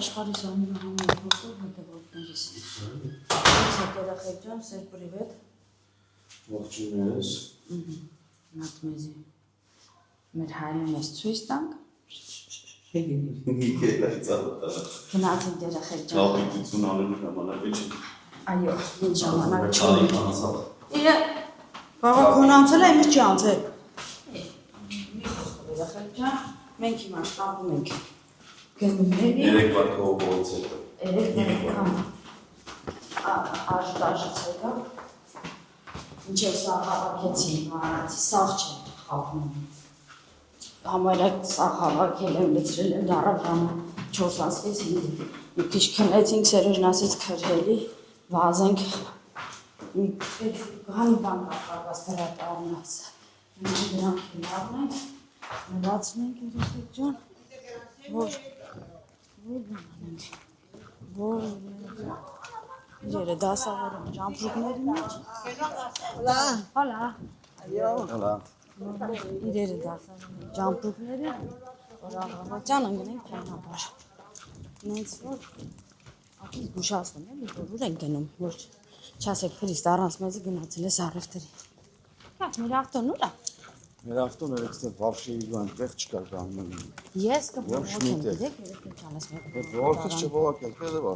աշխարհի ամենահամեղ հոգով հետևորդներից։ Ես երեխեք ջան, սեր պրիվետ։ Ողջույն Նատմեզի։ Մեր հայրը մեզ ցույց տանք։ Գնացինք երեխեք ջան։ Ապիտություն անելու ժամանակ չի։ Այո, ինչ ժամանակ չի։ Իրը բավական քոնանցել է, ինչ չի անցել։ Մի խոսքով երեխեք ջան, մենք հիմա շտապում ենք։ Գնումների։ Երեկվա կողոց հետո։ Երեկվա աշտաժից եկա։ Ինչև սա հավաքեցին, սաղ չեն խաղնում։ Համարը սաղ հավաքել եմ, լցրել եմ դարավ ժամը 4:30 մի քիչ քնեցինք, Սերոժն ասեց քրհելի, վազենք մի քանի բան կապված հրատարնած։ Մենք դրանք լավնենք, մնացնենք երեխեք ջան, որ բանանենք, որ իրերը դասավորում ճամփրուկների մեջ։ Հալա։ Հալա։ Իրերը դասավորում ճամփրուկները, որ աղավատյան ընգնենք ճանապարհ։ Նենց որ ապիս գուշացնում եմ, որ ուր են գնում, որ չասեք Քրիստ առանց մեզի գնացել է Սարեվտրի։ Կա, մեր ավտոն ուր է։ Մեր ավտոն երեքստե Վարշավի այնտեղ չկար գանում։ Ես կփոխեմ, դեք երեք ինչ անես մեկ։ Որտեղ չբողոքել, դե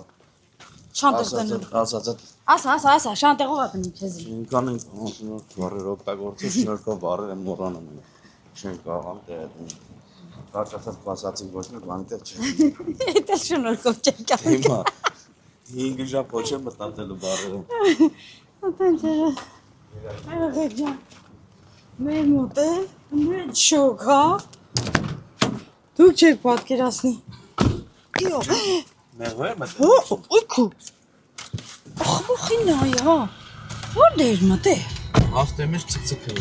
Շանտեղ դնում։ Ասա, շանտեղով է բնում քեզ։ Ինքան ենք բարեր օգտագործել, շնորհքով բարեր եմ մոռանում։ Չենք աղամ դե։ Կարճ ասած կասացին ոչ մի բան դեռ չէ։ Դա շնորհքով չենք աղամ։ Հիմա 5 ժամ ոչ եմ մտածելու բարերը։ Ատենջերը։ Երեխեք ջան։ Մեր մոտ է, մեր շոկ, հա։ Դուք չեք պատկերացնի։ Իո։ Մեղվեր մտել։ Ոյքու։ Ախմախին այ, հա։ Որ դեր մտե։ Աստեմից ցկցկել։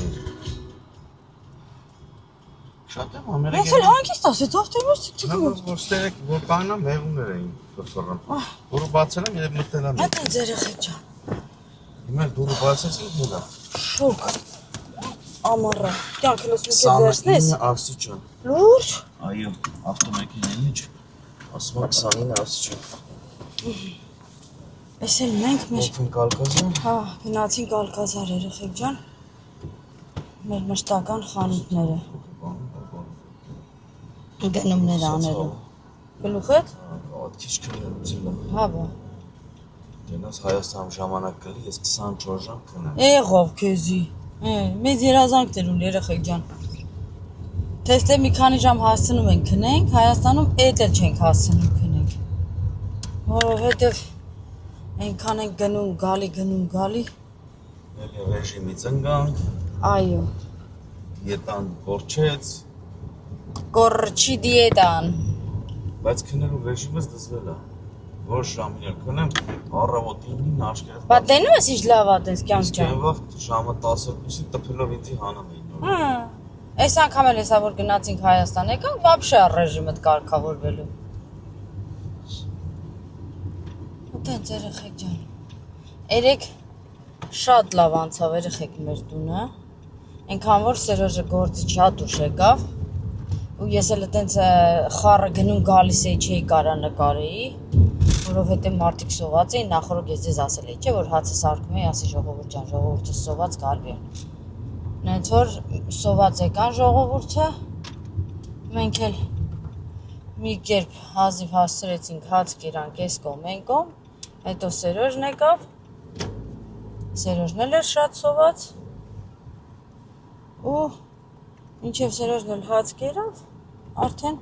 Շատ եմ ամերիկյան։ Ես էլ հանգիստ ասեց, ավտոմոբիլ ցկցկում։ Որ ստերեք որ կանա մեղումներ էին ֆոսֆորան։ Դուրը բացել եմ եւ մտել եմ։ Ատենց երեխեք ջան։ Հիմա դուրը բացեցին մուլա։ Շոկ։ Ամառը։ Կյանքը լսում եք ձերսնես։ 29 աստիճան։ Լուրջ։ Այո, ավտոմեքենան ինչ։ Ասում եմ 29 աստիճան։ Էս էլ մենք մեր Ո՞վ կալկազան։ հա, գնացինք Ալկազար երեխեք ջան։ Մեր մշտական խանութները։ Գնումներ անելու։ Գլուխդ։ Ատքիչ քննեցել եմ։ Հա, բա։ Դենաս Հայաստանում ժամանակ կլի, ես 24 ժամ քնեմ։ Եղավ քեզի։ Մեծ երազանքներ ունի երեխեք ջան։ Թեստը մի քանի ժամ հասցնում ենք քնենք, Հայաստանում էդ էլ չենք հասցնում քնենք։ Որովհետև այնքան ենք գնում, գալի։ Ելի ռեժիմից ընկանք, Այո։ դիետան կորչեց, Կորչի դիետան։ բայց քնելու ռեժիմս դզվել է։ Որ ժամին էլ քնեմ, առավոտ 9-ին աշկերտ։ Բա տենում ես ինչ լավ է տես կյանք ջան։ Կենվավ ժամը 10-ին տփելով ինձի հանում էին նոր։ Հա։ Այս անգամ էլ հեսա որ գնացինք Հայաստան եկանք, вообще ռեժիմդ կարգավորվելու։ Ոտենց երեխեք ջան։ Երեք շատ լավ անցավ երեխեք մեր տունը։ Այնքան որ Սերոժը գործի շատ ուշ եկավ։ Ու ես էլ այտենց խառը գնում գալիս էի չէի կարա նկարեի, որովհետև մարդիկ սոված էին, նախորդ ես ձեզ ասել էի, չէ՞ որ հացը սարքում էի, ասի ժողովուրդ ջան, ժողովուրդը սոված գալու է։ Նենց որ սոված եկան ժողովուրդը, մենք էլ մի կերպ հազիվ հասցրեցինք հաց կերանք այս կողմ, այն կողմ, հետո Սերոժն եկավ, Սերոժն էլ էր շատ սոված, ու ինչև Սերոժն էլ հաց կերավ, արդեն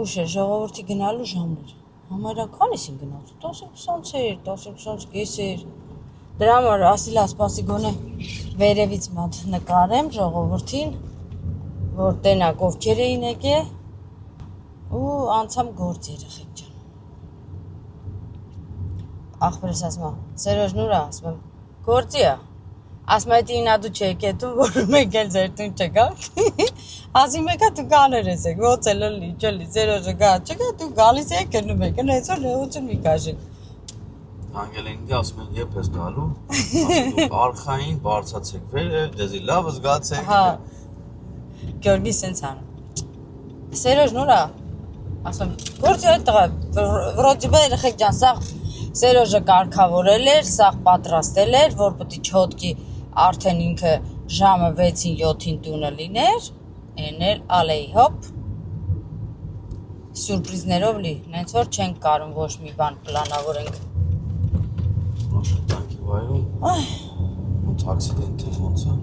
ուշ էր, ժողովորդի գնալու ժամն էր, համարյա քանիս են գնացու, 10:20 էր, 10:20 էր, դրա համար ասիլա սպասի գոնե վերևից մատ նկարեմ ժողովրդին, որ տենակ ովքեր էին եկե, ու անցամ գործ երեխեք ջան։ Ախպերս ասում է, Սերոժն ուր է, ասում եմ, գործի է, ասում է, ինա դու չեք էտու, որ մեկ էլ ձեր տուն չգաք, ասի մեկա դու կաներ ես եք, ոց էլ լի, չլի, Սերոժը գա, չգա, դու գալիս եք գնում եք, նենց որ լեղություն մի կաշեք։ Անգել են դի ասում են եփ ես գալու, ասում արխային բարձացեք վեր, դեզի լավ զգացեք։ Հա, Գյորգի սենց անում։ Սերոժն ուր է, ասում գործի այդ տղա վրոդի բա երեխեք ջան սա Սերոժը կարգավորել էր, սա պատրաստել էր, որ պետք է չոտքի արդեն ինքը ժամը 6-ին 7-ին տունը լիներ, էնել ալեի հոպ սուրպրիզներով լի, նենց որ չենք կարում ոչ մի բան պլանավորենք։ Աշխատանքի վայրում ոնց ակսիդենտը ոնց է։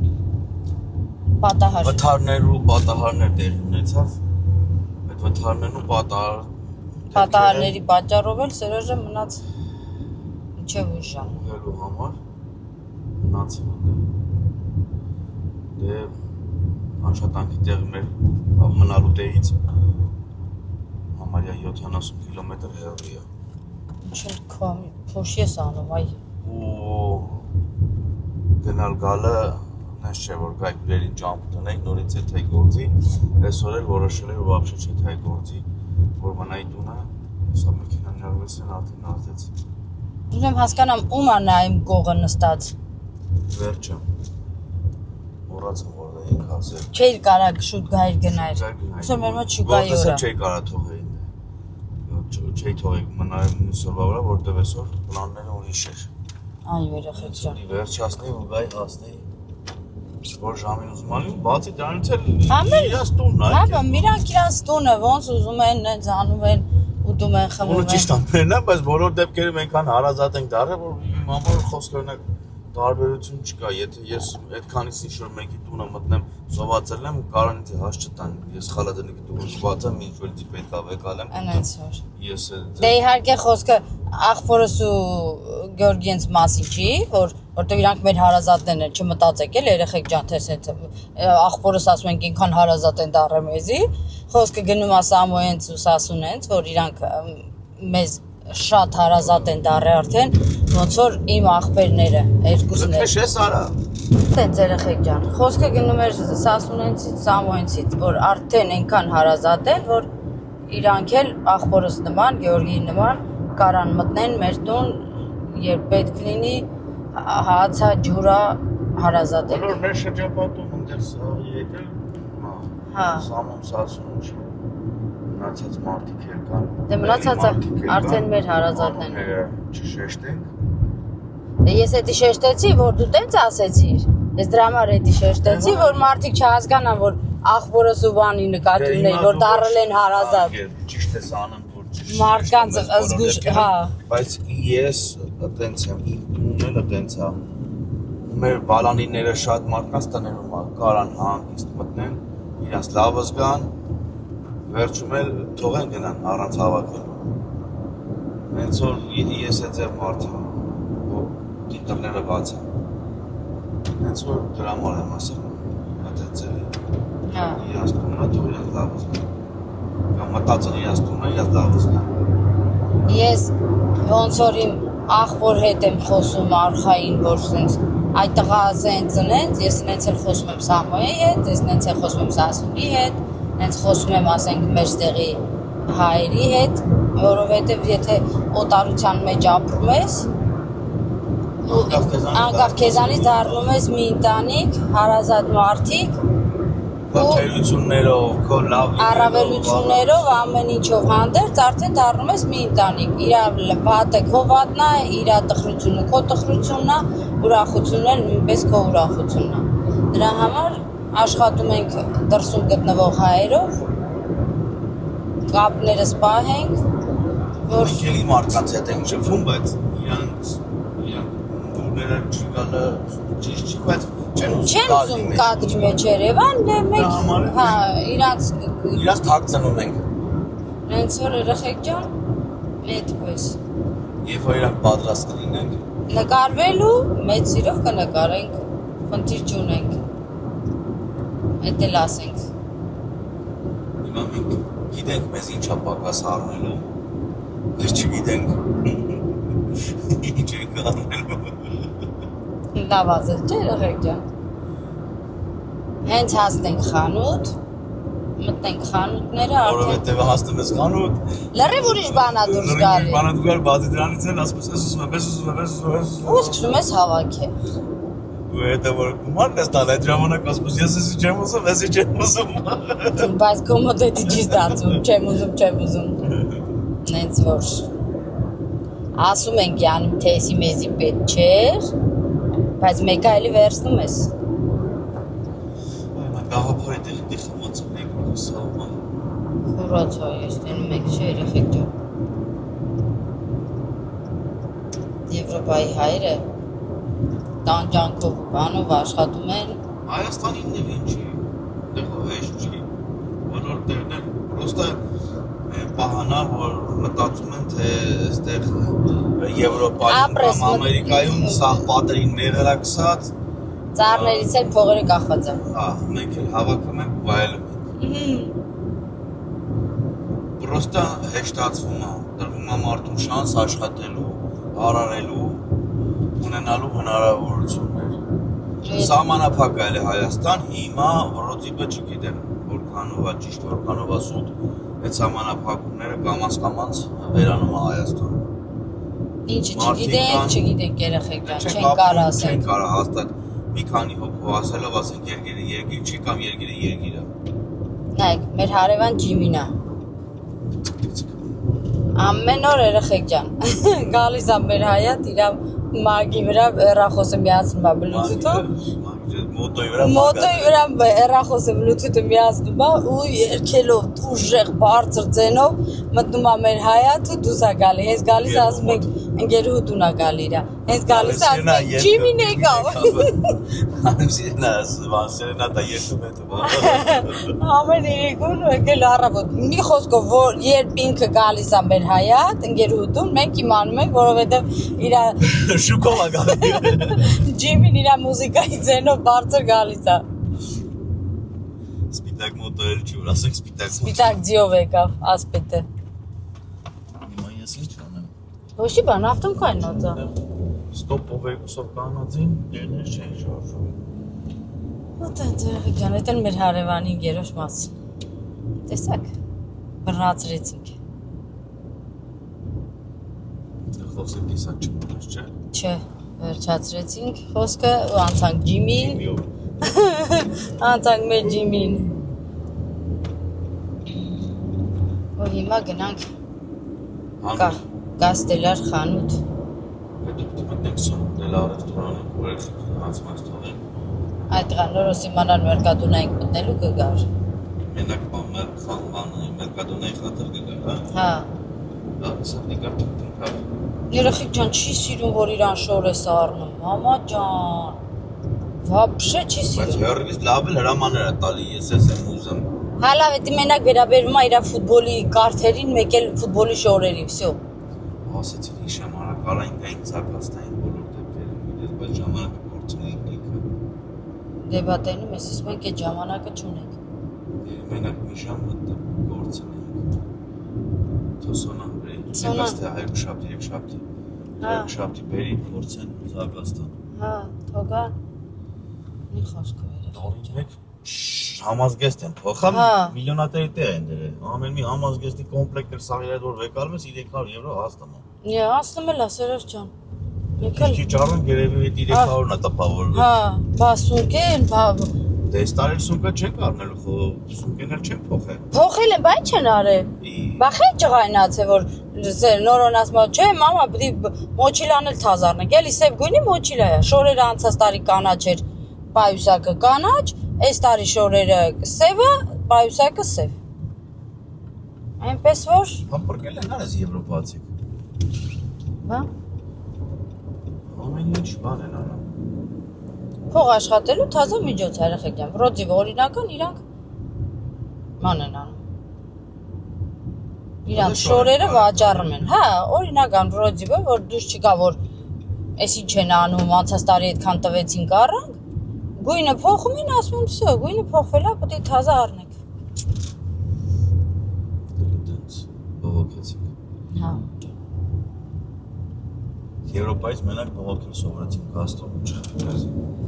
Պատահար։ Վթարներ ու պատահարներ դեր ունեցավ։ Այդ վթարներն ու պատահարների պատճառով էլ Սերոժը մնաց մինչև ուշ ժամ։ Ուղղելու համար մնացել դե աշխատանքի տեղ մեր մնալու տեղից համարյա 70 կիլոմետր հեռու է։ Ինչ փոշի ես անում, այ։ Ու գնալ գալը նես չէ որ գայ հյուրերին ճամփ տնենք նորից է թե գործի, այսօր էլ որոշել էր вообще չէ թե գործի, որ մնայի տունը, սա մեքենան ներվեսն արդեն արտեց։ Ուզում հասկանամ ում է նա իմ կողը նստած։ Վերջը։ Մոռացա որ դա ինք ասել։ Չէի կարա շուտ գայր գնայր։ Ուսում մեր մոտ շուկայի օր է։ Չէի կարա թողեին։ Չէի թողեի մնալ մյուսօրվա վրա, որտեղ այսօր պլանները ուրիշ էր։ Այ երեխեք ջան։ Վերջացնեի ու գայ հասնեի։ Որ ժամին ուզում ալի, բացի դրանից էլ Համեն իրաց տունն է։ Հա, իրանք իրանց տունը ոնց ուզում են, նենց անում են, ուտում են, խմում Ու են։ ճիշտ ամենն է, բայց բոլոր դեպքերում այնքան հարազատ ենք դառել, որ իմ համար խոսքը օրինակ տարբերություն չկա, եթե ես այդքանից ինչ-որ մեկի տունը մտնեմ, սովածել եմ, կարանից հաշ չտան, ես խալադնիկի տունը շուվածեմ, ինչ-որ դի պետք է վեկալեմ։ Անենց որ։ Ես Դե իհարկե խոսքը աղբորս ու Գյորգիենց մասին չի, որտեղ իրանք մեր հարազատներն են, չմտածեք էլ երեխեք ջան, թե սենց աղբորս ասում ենք ինքան հարազատ են դառը մեզի, խոսքը գնում է Սամոյենց ու Սասունենց, որ իրանք մեզ շատ հարազատ են դառը արդեն, ոնց որ իմ աղբերները երկուսն են։ Քեշ արա։ Տենց երեխեք ջան, խոսքը գնում էր Սասունենցից, Սամոյենցից, որ արդեն այնքան հարազատ են, որ իրանք էլ աղբորս նման, Գյորգիի նման կարան մտնեն մեր տուն, երբ պետք լինի, հացա, ջուրա հարազատ են։ Բոլոր մեր շրջապատում ընդեր սա եկել, Հա։ Սամոն Սասուն չի, մնացած մարդիկ էլ կան։ Դե մնացածը արդեն մեր հարազատն են։ Չշեշտենք։ Դե ես էդի շեշտեցի, որ դու տենց ասեցիր։ Ես դրա համար էդի շեշտեցի, որ մարդիկ չհասկանան, որ աղբորս ու բանի նկատի ունեին, որ դառել են հարազատ։ Ճիշտ է սանան, որ ճիշտ։ Մարդկանց զգուշ, հա։ Բայց ես այտենց եմ, իմ տունն էլ այտենց է։ Մեր բալանիները շատ մարդկանց տներում կարան հանգիստ մտնեն, իրաց լավը զգան, վերջում էլ թողեն գնան առանց հավաքելու։ Հենց որ ես է ձեր մարդ եմ, որ դիտորները բաց է։ Հենց որ դրա համար եմ ասել, այտենց է։ Հա։ Իրաց տունը թող իրաց լավը զգան։ Կամ մտածեն իրաց տունը իրաց լավը զգան։ Ես ոնց որ իմ աղբոր հետ եմ խոսում արխային, որ սենց այդ տղա սենց նենց, ես նենց էլ խոսում եմ Սամոյի հետ, ես նենց էլ խոսում եմ Սասունի հետ, նենց խոսում եմ ասենք մեր տեղի հայերի հետ, որովհետև եթե օտարության մեջ ապրում ես, անկախ քեզանից դառնում ես մի ընտանիք, հարազատ մարդիկ, Թերություններով, քո լավ առավելություններով, ամեն ինչով հանդերձ արդեն դառնում ես մի ընտանիք։ Իրա վատը քո վատնա, իրա տխրությունը քո տխրությունն է, ուրախությունն էլ նույնպես քո ուրախությունն է։ Դրա համար աշխատում ենք դրսում գտնվող հայերով, կապներս պահենք, որ Քելի մարդկանց հետ ենք շփվում, բայց իրանք դուրները չգալը ճիշտ չի, բայց չեն ուզում կադրի մեջ Երևան, դե մենք հա իրանց թաքցնում ենք։ Հենց որ երեխեք ջան, այդպես։ Երբ որ իրանք պատրաստ կլինենք, նկարվելու մեծ սիրով կնկարենք, խնդիր չունենք։ Էդ էլ ասենք։ հիմա մենք գիտենք մեզ ինչա պակաս առնելու, բայց չգիտենք ինչ ենք առնելու։ Լավ ասել, չէ երեխեք ջան։ Հենց հասնենք խանութ, մտնենք խանութները արդեն։ Որովհետև հասնում ես խանութ։ Լրիվ ուրիշ բան է դուրս գալի։ Բանա դու գար բացի դրանից էլ ասում ես, ուզում եմ։ Ու սկսում ես հավաքել։ ու հետո որ գումարն ես տալ այդ ժամանակ ասում ես չեմ ուզում, ես չեմ ուզում։ Բայց կոմոդետի չի ստացվում, չեմ ուզում։ Նենց որ ասում ենք Յանում թե էսի մեզի պետք չէր, բայց մեկը էլի վերցնում ես։ Այ մա գաղափարի դեպի խմացում ենք հուսալմա։ Խորացա ես տենում եք չէ երեխեք ջան։ Եվրոպայի հայերը տանջանքով ու բանով աշխատում են։ Հայաստանին էլ ինչի, դեղով հեշտ չի, բոլոր տեղներ, պրոստը պահանա, որ մտածում են, թե այստեղ Եվրոպայում կամ Ամերիկայում սաղ պատերին մեղրակսած Ծառներից էլ փողերը կախված են։ Հա, մենք էլ հավաքում ենք ու վայելում ենք։ Պրոստը հեշտացվում է, տրվում է մարդուն շանս աշխատելու, հարարելու, ունենալու հնարավորություններ։ Սահմանափակ է Հայաստան, հիմա վրոծիպը չգիտեմ, որքանով է ճիշտ, որքանով է սուտ, այդ սահմանափակումները կամաց վերանում է Հայաստան։ Ինչը չգիտենք երեխեք ջան, չեն կարա ասենք։ Չեն կարա հաստատ մի քանի հոգու ասելով ասենք երկիրը երկիր չի կամ երկիրը երկիր է։ Նայեք, մեր հարևան Ջիմին է։ Ամեն օր երեխեք ջան, գալիս է մեր հայատ իր մագի վրա հեռախոսը միացնում է Bluetooth-ով։ Մոտոյի վրա հեռախոսը Bluetooth-ը միացնում է ու երգելով ուժեղ բարձր ձենով մտնում է մեր հայատ ու դուրս է գալի։ Հենց գալիս ասում ենք ընկերուհու տուն է գալի իրա։ Հենց գալիս ասում ենք Ջիմին եկավ։ Սերենատա երկում է դու։ Ամեն երեկոն եկել առավոտ։ Մի խոսքով որ երբ ինքը գալիս է մեր հայատ ընկերուհու տուն, մենք իմանում ենք, որովհետև իր շուկով է գալի։ Ջիմին իր մուզիկայի ձենով բարձր գալիս է։ Սպիտակ մոտորել չի, որ ասենք Սպիտակ ձիով եկավ ասպետը։ Հիմա ես ինչ անեմ։ Ոչի բան, ավտոմքային նոծա։ Ստոպով երկուսով կանածին, դերներ չեն շարժում։ Ոտեն ձեղի ջան, էդ էլ մեր հարևանի գերոշ մասին։ Տեսակ, բռնացրեցինք։ Խոսքը տեսակ չմոնես, չէ։ Չէ, վերջացրեցինք խոսքը ու անցանք Ջիմին։ Անցանք մեր Ջիմին։ Ու հիմա գնանք Կաստելար խանութ։ Հետո պետք է մտնենք Սոնդելա ռեստորանը, որ երեխեքին հանցված թողենք։ Այդ նորոս իմանալ Մերկադոնա ենք մտնելու կգար։ Մենակ Մերկադոնայի խաթր կգար, հա։ Հա։ Դա սա դիկար թնքավ։ Երեխեք ջան, չի սիրում, որ իրան շոր ես առնում, մամա ջան։ Վաբշե չի Բայց սիրում։ հեռվից լավ էլ հրամաններ է տալի, ես եմ ուզում։ Հա լավ, էդի մենակ վերաբերվում է իր ֆուտբոլի կարթերին, մեկ էլ ֆուտբոլի շորերի, վсё։ Ասեցին ինչ ժամանակ արային գային զարգաստային բոլոր դեպքերը, ես բայց ժամանակը կորցնեինք ինքը։ Դեբատենում ես, իսկ մենք այդ ժամանակը չունենք։ Մենակ մի ժամ մտնում կորցնեինք։ Թոսոնա բերի, Սոնա։ երկշաբթի բերի փորձեն Զարգաստան։ Հա, թողան։ Մի խոսքով երեխեք Դորին ջան։ մեկ համազգեստ են փոխամ Հա։ միլիոնատերի տեղ են դրել։ Ամեն մի համազգեստի կոմպլեկտներ սաղ իրար որ վեկալում ես 300 եվրո հասնում է։ Նե, ասնում էլ է Սերոջ ջան։ Եկել։ Քիչ առան երևի այդ 300-ն է տպավորվել։ Հա, բա սունկեն, բա Դե ստարել սունկը չեն կարնելու, սունկեն էլ չեն փոխել։ փոխել են, բայց չեն արել։ Բա խեն ջղայնաց է որ նորոն ասում է, չէ, մամա, պիտի մոչիլան էլ թազարնենք։ Էլի սև գույնի մոչիլա է։ Շորերը անցած տարի կանաչ էր, պայուսակը կանաչ, այս տարի շորերը սևը, պայուսակը սև։ Այնպես որ, Համբուրգել են արես եվրոպացիք։ բա, Ամեն ինչ բան են անում։ փող աշխատելու թազա միջոց է երեխեք ջան։ Վրոձիվը օրինական իրանք ման են անում։ Իրանք շորերը վաճառում են։ Հա, օրինական վրոձիվը, որ դուրս չկա, որ էս ինչ են անում, անցած տարի այդքան տվեցինք առանք, գույնը փոխում են, ասում են, վсё, գույնը փոխվել է, պետք է թազա առնենք։ Դենց բողոքեցինք։ Հա։ Եվրոպայից մենակ բողոքել սովորեցինք գաստոն չեն։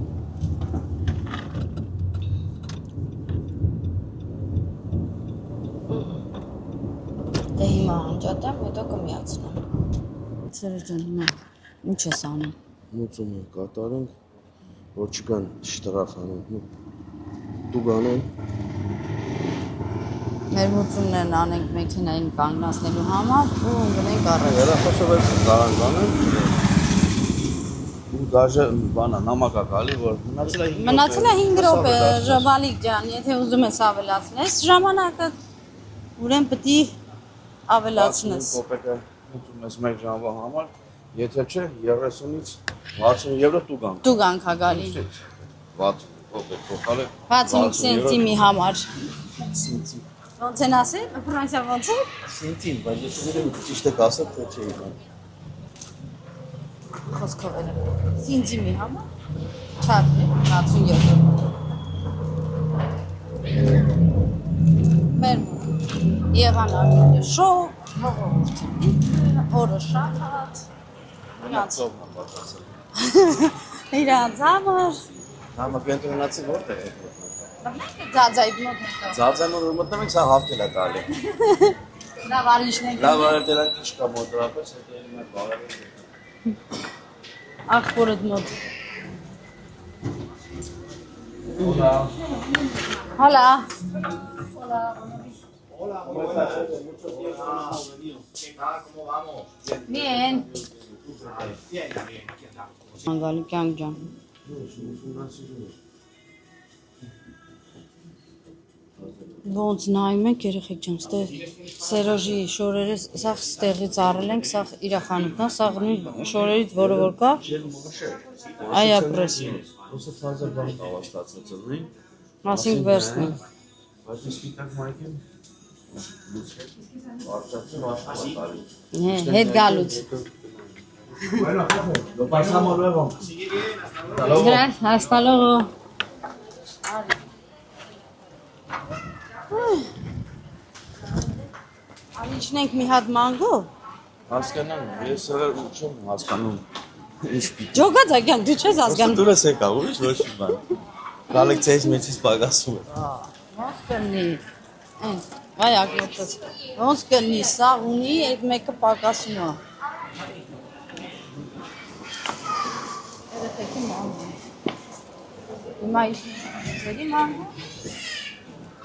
Դե հիմա անջատեմ, հետո կմիացնեմ։ Սերոջ ջան, հիմա ինչ ես անում։ Մուծում ենք կատարենք, որ չկան շտրախանում։ Դու գանեն։ Մեր մուծումներն անենք մեքենային կանգնացնելու համար ու գնենք առաջ։ Հեռախոսով էլ կարան գանեն։ Ու դաժե բանա նամակա գալի որ մնացել է 5 րոպե Ժաբալիկ ջան, եթե ուզում ես ավելացնես ժամանակը, ուրեմն պետք է ավելացնես։ Կոպեկը ուտում ես 1 ժամվա համար, եթե չէ 30-ից 60 եվրո դու գան։ Դու գանք ա գալի։ 60 կոպեկ փոխալը 65 սենտիմի համար։ Սենտի։ Ոնց են ասել, Ֆրանսիա ոնց է։ Սենտին, բայց ես ուզում եմ ճիշտ եք ասել, թե չէի բան։ Խոսքով էլ սենտիմի համար։ Չափ է 67։ Մեր եղան արմինը շոու, հողովորդին, օրը շահատ։ Իրանց համար։ Համա կենտրոնացի որտեղ եք։ Ձաձայդ մոտ մտա։ Ձաձանոր մտնում ենք, սա հավքել է տալի։ Լավ արիշնենք։ Լավ արել դրանք ինչ կա մոտորապես, հետո էլ մեր բարերը։ Ախորդ մոտ։ Hola. Հալա։ Hola, ¿cómo estás? Mucho tiempo no hemos venido. ¿Qué tal? ¿Cómo vamos? Bien։ Bien, bien, aquí andamos. Անգալի կյանք ջան։ Ոնց նայում եք երեխեք ջան, ստեղ Սերոժի շորերը սա ստեղից առել ենք, սա իր խանութն է, սա շորերից որը որ կա։ Այ ապրես։ Просто фаза բան ավաստացած ունի։ Ասինք վերցնի։ Բայց իսկիտակ մայքին արժացը աշխատալի։ Հետ գալուց։ Bueno, lo pasamos luego. Gracias, hasta luego. Արիշնենք մի հատ մանգո։ Հասկանամ, ես էլ չեմ հասկանում։ Ինչ պիտի։ Ջոգա ձագյան, դու չես հասկանում։ Դու ես եկա, ուրիշ ոչ մի բան։ Կոլեկցիայից մեջից պակասում է։ Ոնց կնի։ Այ ակնոցս։ Ոնց կնի, սա ունի, այդ մեկը պակասում է։ Երեխեքի մանգո։ Հիմա իշների մանգո։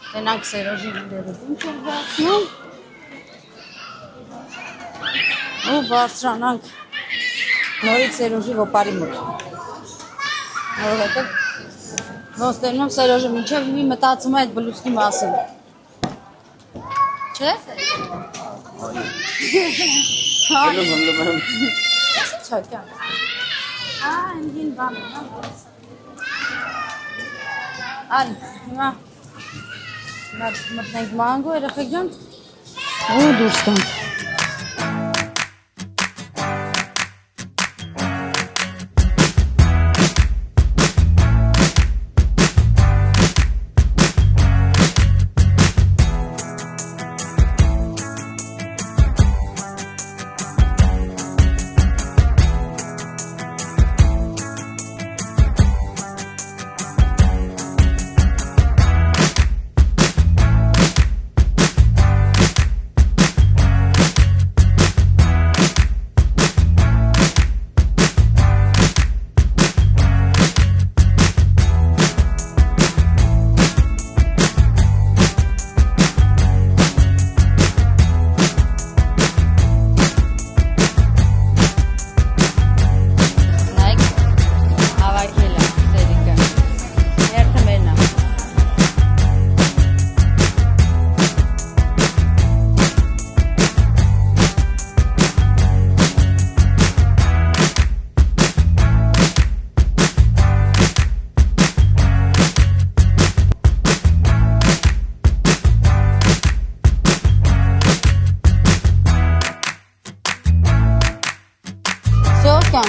Տենակ Սերոժի դերը ինչ էր բացնում։ Ու բարձրանանք նորից Սերոժի ոպարի մոտ։ Որովհետև ոնց տենում Սերոժը մինչև մի մտածում է այդ բլուսկի մասին։ Չէ՞։ Հələ Չակա։ Անգին բան։ Ալ, հիմա մտնենք մանգո երեխեք ջան։ Ու դուրս տանք։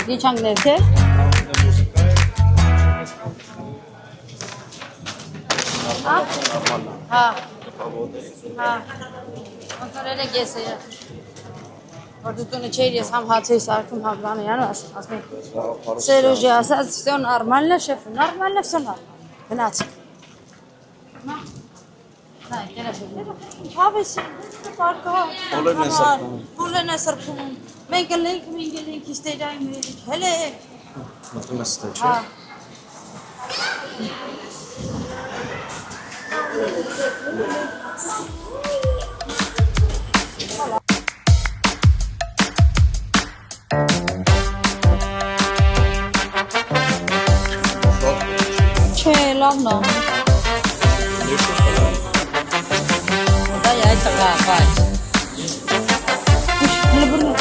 Իչանք ներքև։ Հա։ Հա։ Ոնցորել եք ես որ դու տունը չէիր ես համ հաց էի սարքում համ բանը յանը ասում եք Սերոժի ասած всё нормально шеф нормально всё нормально գնացեք Նայ դերասը հավես պարկա բոլորն է սրբում մենք ենք իստերային հələ մտնում ես թե չէ Չէ, լավն է։ Դա այ տղա, բայց։ Հələ բռնու։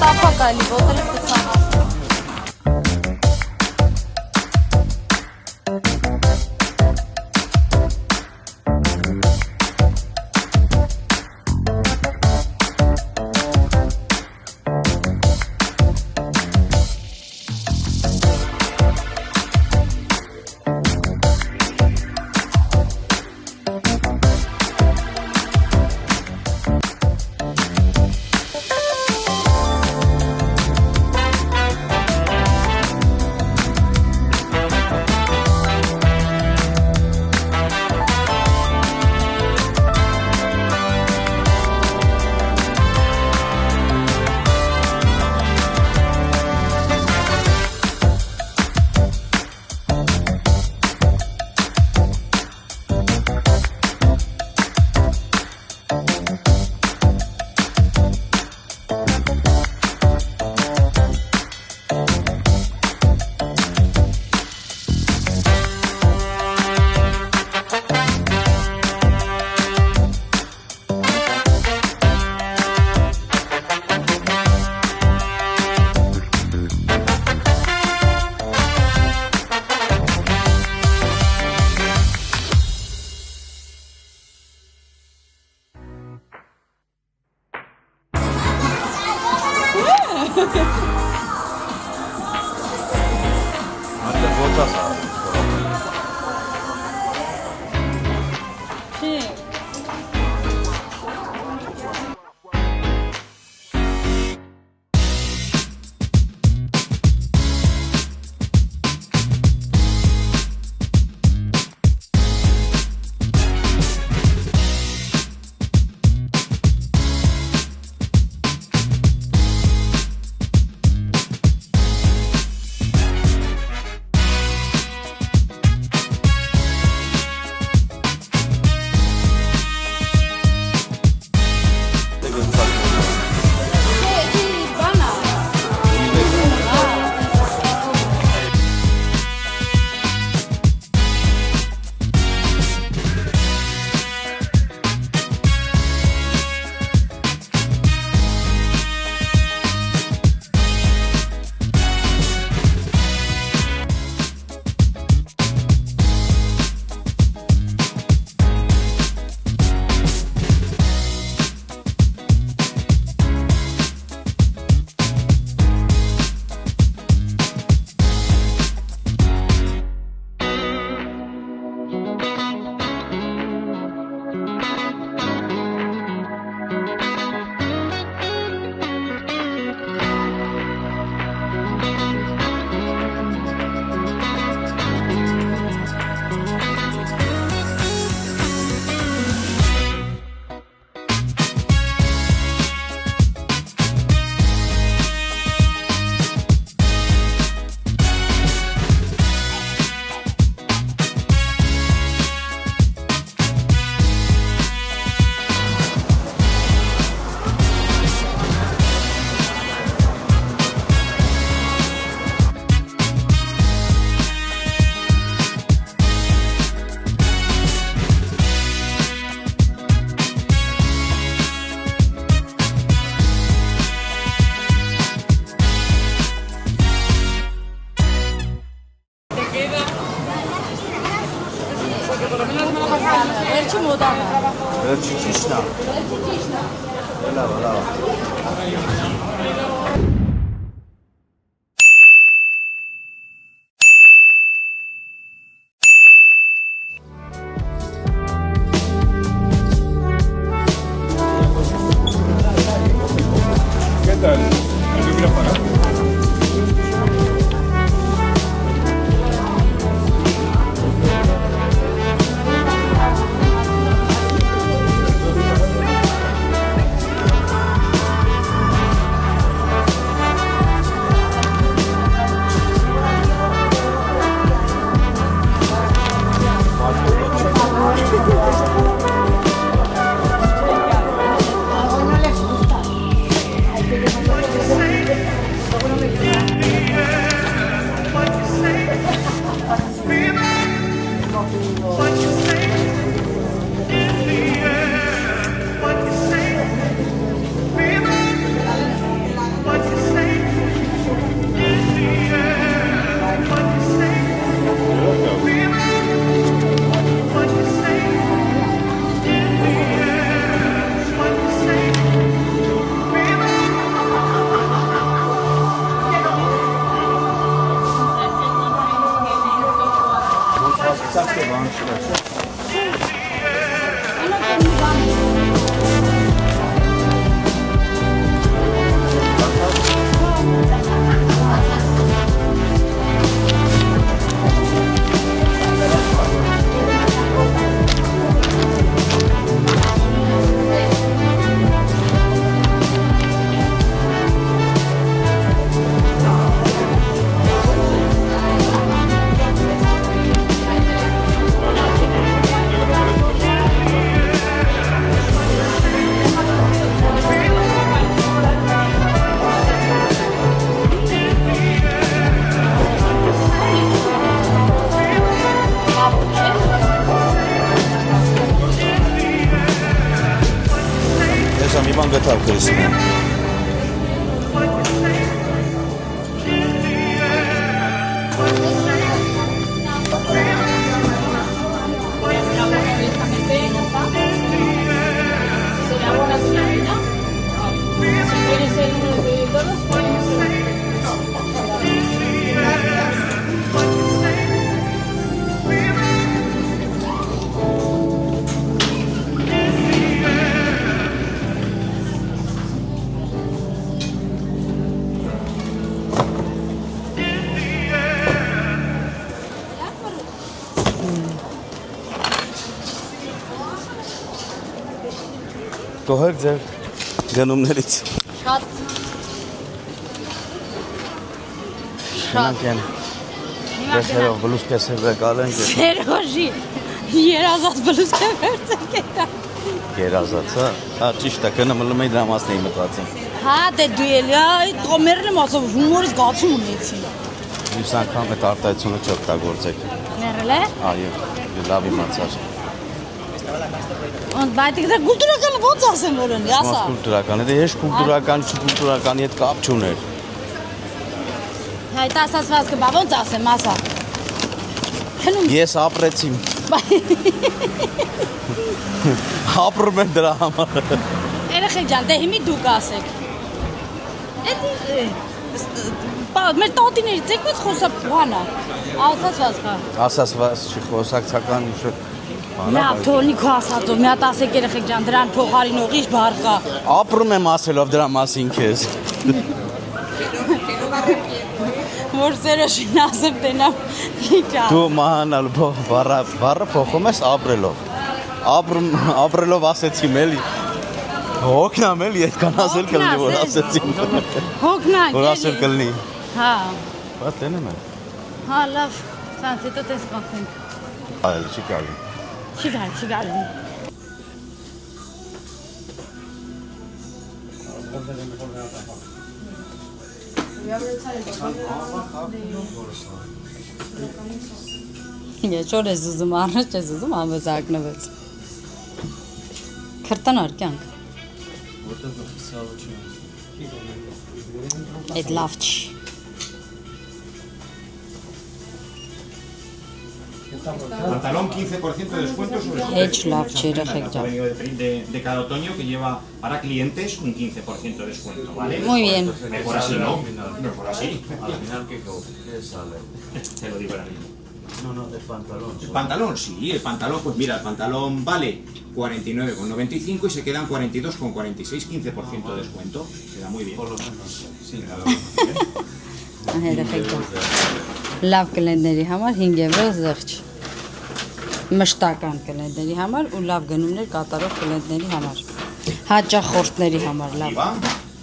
Տապակալի, ոտերը կծանա։ Անտե ոտաս է։ Չի։ Վերջի մոդան է։ Վերջի ճիշտն է։ Վերջի ճիշտն է։ Լավ, լավ։ Ծախսը բան չկա։ Մի բան գտավ քրիսին։ Գոհեր ձեր գնումներից։ Շատ են դեսերով բլուսկեսը վեկալ են Սերոժի երազած բլուսկե վերցեք էտա երազացա, ճիշտ է, կնը մլում էի դրա մասն էի մտածում։ Հա, դե դու էլի տոմերն եմ ասում, հումորս գացում ունեցի։ Մյուս անգամ այդ արտահայտությունը չօգտագործեք։ Ներել է։ Այո, լավ իմացար։ Բայց դե կուլտուրականը ո՞նց ասեմ որ ունի, ասա։ Կուլտուրական, դե ես կուլտուրականի չկուլտուրականի հետ կապ չուներ։ Հայտ ասացվածքը բա ո՞նց ասեմ, ասա։ Ես ապրեցի։ Ապրում եմ դրա համար։ Երեխեք ջան, դե հիմի դուք ասեք։ Մեր տոտիներից եկոց խոսա բանա։ Ասացվածքա։ Ասացված չի խոսակցական Լավ, թողնի քո ասածով, մի հատ ասեք երեխեք ջան, դրան փոխարինող ինչ բառ կա։ Ապրում եմ ասելով դրա մասին քեզ։ Որ Սերոժին ասեմ տենամ իջա։ Դու մանալ բառը փոխում ես ապրելով։ Ապրելով ասեցիմ էլի։ Հոգնամ էլի, այդքան ասել կլինի որ ասեցիմ։ Հոգնանք։ Որ ասել կլինի։ Հա։ Բա տենում եմ։ Հա, լավ, ցանց հետո տեսնենք։ Այլ չի գալի։ Չի գալի։ Ես չոր ես ուզում, առաջ ես ուզում, ամեզ ակնվեց։ Քրտանար կյանք։ Այդ լավ չի։ Pantalón 15% de descuento sobre su Hedge love cherejek Ha venido de cada otoño que lleva para clientes un 15% de descuento, ¿vale? Muy bien. Mejor así, ¿no? Mejor así. Al final ¿qué sale? Te lo digo ahora mismo. No, del pantalón. El pantalón, sí, el pantalón, pues mira, el pantalón vale 49,95 y se quedan 42,46, 15% de descuento. Queda muy bien. Por lo menos, sí. Լավ կլենդերի համար 5 եվրո զղջ։ Մշտական կլենդերի համար ու լավ գնումներ կատարող կլենդերի համար։ Հաճախորդների համար լավ։ Iba,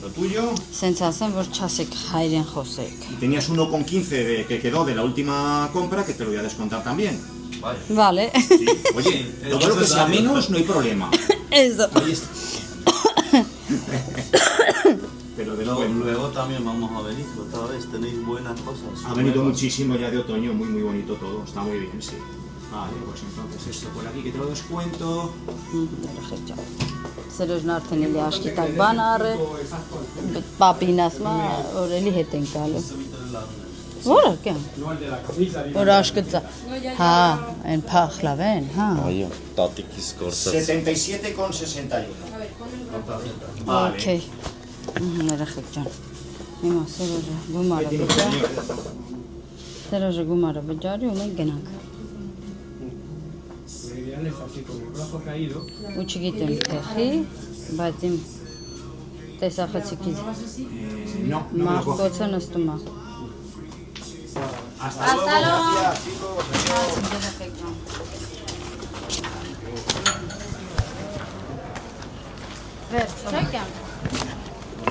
lo tuyo. Սենց ասեմ, որ չասեք հայրեն խոսեք։ Y tenías 1,15 que quedó de la última compra que te lo voy a descontar también. Vale։ Sí. Oye, todo lo que sea menos no hay problema. Eso։ Ahí está. Pero de Luego también vamos a venir otra vez, tenéis buenas cosas. Ha venido muchísimo ya de otoño, muy muy bonito todo, está muy bien, sí. Vale, pues entonces esto por aquí que te lo descuento. Սերոժն արդեն էլի աշկի տակ բան առել։ Պապին ասում է, որ էլի հետ են գալու։ Որը կան։ Որ աշկծա։ Հա, այն փախ լավ են, հա։ Այո, տատիկիս գործած։ 77,61. Okay։ Ներախեք ջան։ Հիմա Սերոժը գումարը վճարի ու մենք գնանք։ ponerles así con el brazo caído. Ու չգիտեմ թեխի, բայց իմ տեսախցիկից No, no me lo coge. մաղկոցը նստում է։ Hasta Hasta luego. Վերջ, չեք եմ։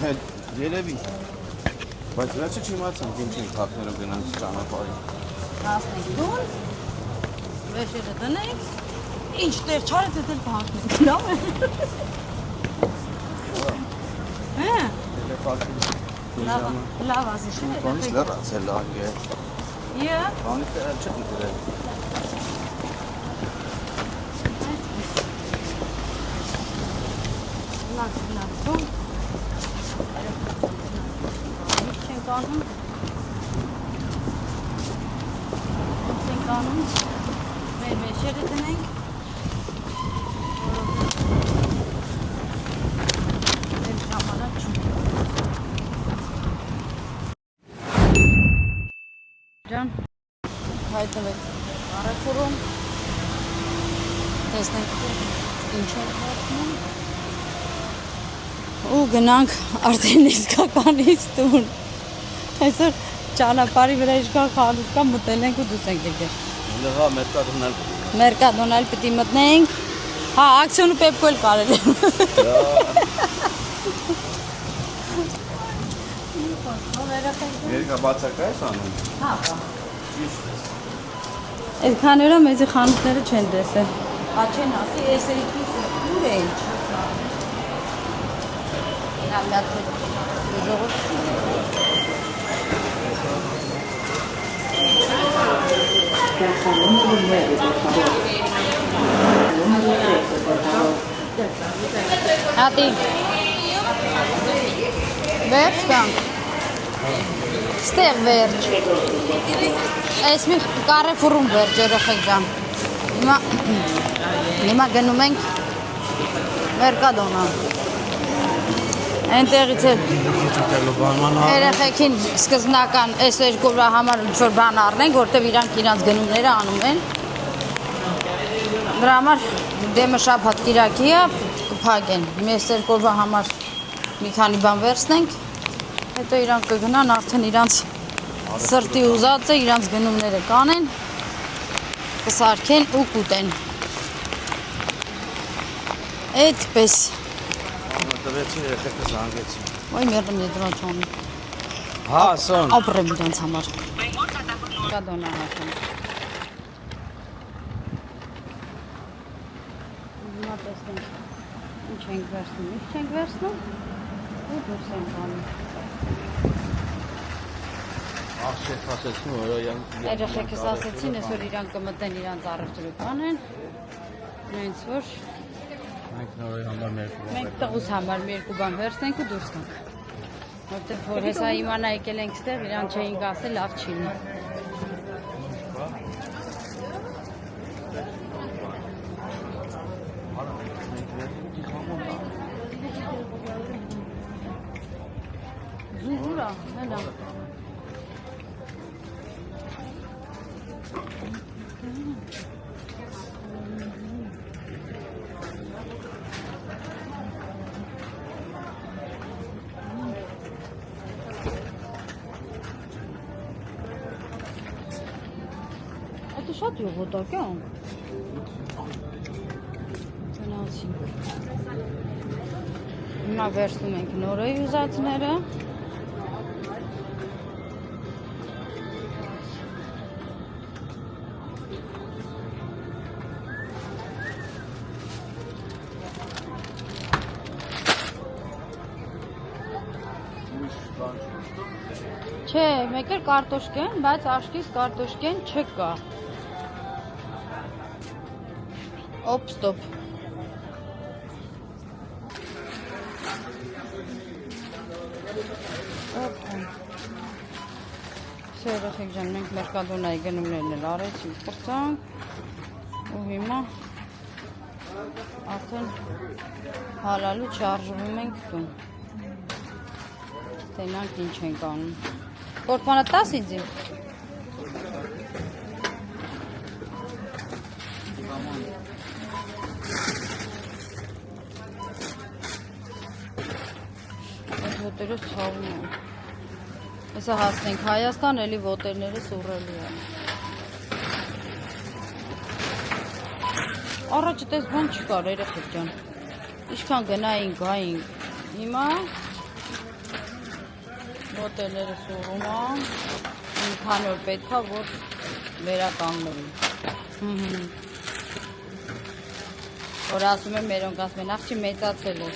Հել, երևի։ Բայց վերջը չիմացամ ինչ են թափներով գնանց ճանապարհին։ Հասնենք դուն, վեշերը դնենք, ինչ տեր չարը դետել պահանքնենք, լավ է։ Հա, լավ ասիշն է։ Բանից լրացել անգ է։ Եա, Բանից դրել չեմ դրել։ լավ, դուն։ Ինչ չենք անում։ Չենք անում։ Մեր վեշերը դնենք։ Մեր ժամանակ չունի։ Ջան, հայտնվեք առաքորում, տեսնենք ինչ է հատնում ու գնանք արդեն իսկականից տուն, այսօր ճանապարհի վրա իշխան խանութ կա, մտել ենք ու դուս ենք եկել, Լղա մերկադոնել։ մերկադոնել պիտի մտնենք, հա, ակցիոնը պեպկո էլ կարել եմ, Երկա բացակա ես անում։ հա, այդ քաները մեզի խանութները չեն տեսել, հա չեն ասի, ես էիքիս ուր է ինչ, նա միատ ժողով Հատի վերջ կանք ստեղ վերջ այս մի կարեֆուրում վերջ երեխեք ջան հիմա գնում ենք մերկադոնա այնտեղից էլ երեխեքին սկզբնական այս երկու վրա համար ինչ-որ բան առնենք, որտեղ իրանք իրանց գնումները անում են դրա համար դեմը շաբաթ կիրակի է կփակեն մեզ երկու վրա համար մի քանի բան վերցնենք հետո իրանք կգնան արդեն իրանց սրտի ուզած է իրանց գնումները կանեն կսարքեն ու կուտեն այդպես Տվեցին երեխեքը զանգեցին։ Ոյ մերդեմ եդրոչոնի Հա, սոն։ ապրեմ իրանց համար կադոնա հաշեմ հիմա տեսնենք ինչ ենք վերցնում ինչ ենք վերցնում ու դուրս ենք անում Աղջիկ ասեցին, որ երեխեքս ասեցին այսօր իրանք կմտնեն իրանց առևտրի կանեն նույնց որ մենք նորի համար ներկու։ մենք տղուս համար մի երկու բան վերցնենք ու դուրս գանք որտեղ որ հեսա իմանա եկել ենք ստեղ իրան չէինք ասել լավ չի լինի Զուրա, հենա Это շատ յուղոտակ է Տնացինք Հիմա վերցնում ենք նորոյ ուզածները Չէ, մեկ էլ կարտոշկեն, բայց աշկից կարտոշկեն չկա Օպ, ստոպ Սա երեխեք ջան, մենք մերկադոնայի գնումներն էլ արեցինք, պրծանք ու հիմա արդեն հալալու չարժվում ենք տուն Տենանք ինչ ենք անում Կորպանը տաս ինձի ոտերը ցավում են։ Հեսա հասնենք Հայաստան, էլի ոտերները սուրելի են։ Առաջ այդպես բան չկար, երեխեք ջան։ Ինչքան գնայինք, գայինք։ Հիմա ոտերները սուրում են։ Մի քանի օր պետք է որ վերականգնվի։ Որ ասում եմ մերոնք ասում են աղջի մեծացել է։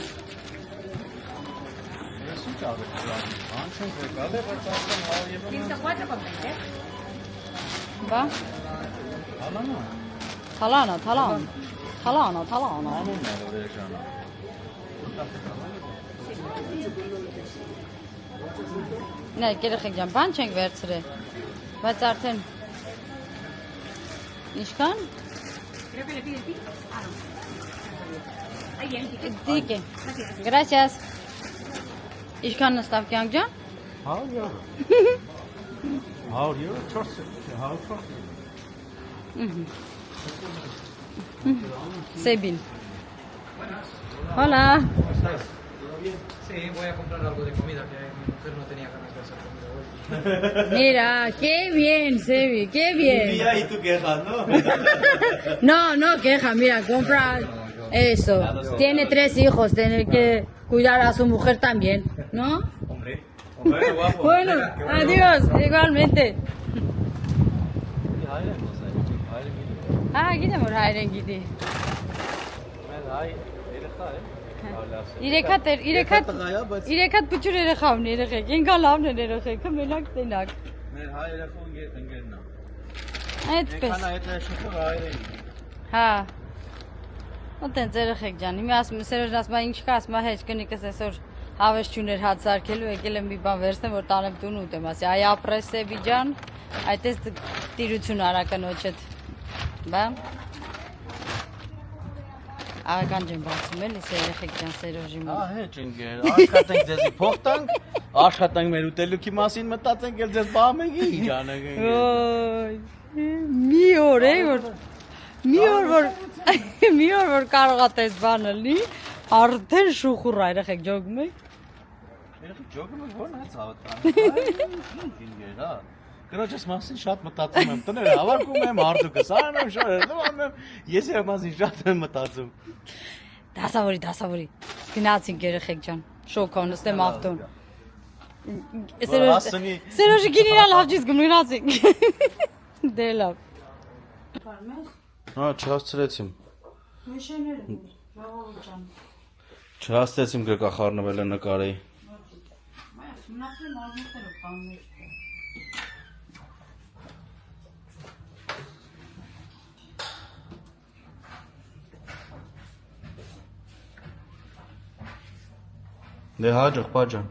Ես ինչ արեք դրան, անցենք եկալ է, բայց ասեմ հա եւ Բա։ Հալանա։ Թալանա։ Անունն է որ էժանա։ Նայ, երեխեք ջան, բան չենք վերցրել։ Բայց արդեն ինչքան։ Դիկե։ Gracias։ Ինչքան նստավ կյանք ջան։ 100 euro։ 100 euro 400 Sebin. Hola. ¿Cómo estás? ¿Todo bien? Sí, voy a comprar algo de comida que mi mujer no tenía ganas de hacer comida hoy. Mira, qué bien, Sebi, qué bien. y tú quejas, ¿no? No queja, mira, compra eso. Tiene 3 hijos, tiene que cuidar a su mujer también, ¿no? Hombre, guapo. Bueno, adiós, igualmente. Գիտեմ որ հայր են գիտի։ Իրեքատ պուչուր երեխա ունի երեխեք, ենքա լավն են երեխեքը, մենակ տենակ։ Մեր հայ երեխուն ընկերն է։ Այդպես։ Քան այդ շուտով հայր են։ Հա։ Ոտենց երեխեք ջան, հիմա ասում եմ Սերոժն ասում է ինչ կա, ասում է հեչ կնիկս այսօր հավես չուներ հաց սարքելու, եկել եմ մի բան վերցնեմ որ տանեմ տուն ուտեմ, ասի այ ապրես Սեբի ջան, այդպես տիրություն արա կնոջդ։ Բա։ Ական ջան բացում էլի երեխեք ջան Սերոժի մոտ։ Հեչ ընկեր, աշխատենք ձեզի փող տանք, աշխատենք մեր ուտելուքի մասին մտածենք, էլ ձեզ բաղ մենք ինչ անենք։ Ոյ։ Մի օր որ կարողա տես բանը լի, արդեն շուխուռ երեխեք ջոգում եք։ Երեխեք ջոգում եք ո՞րն է ցավտան։ Ինչ ինգեր, հա։ Կնոջս մասին շատ մտածում եմ, տները հավաքում եմ, արդուկս անում եմ, շորերում եմ, ես եմ մասին շատ եմ մտածում։ Դասավորի, գնացինք երեխեք ջան, շոքա նստեմ ավտոն։ Սերոժի գինիրա լավ ճիզ գնացինք։ Դե լավ։ Հա, չհասցրեցիմ։ Մեշեները, ժողովուրդ ջան։ Չհասցրեցիմ գրկախառնվելը նկարեի։ Մնացել մարմուտներով կաններ։ Դե հաջող, բաջան։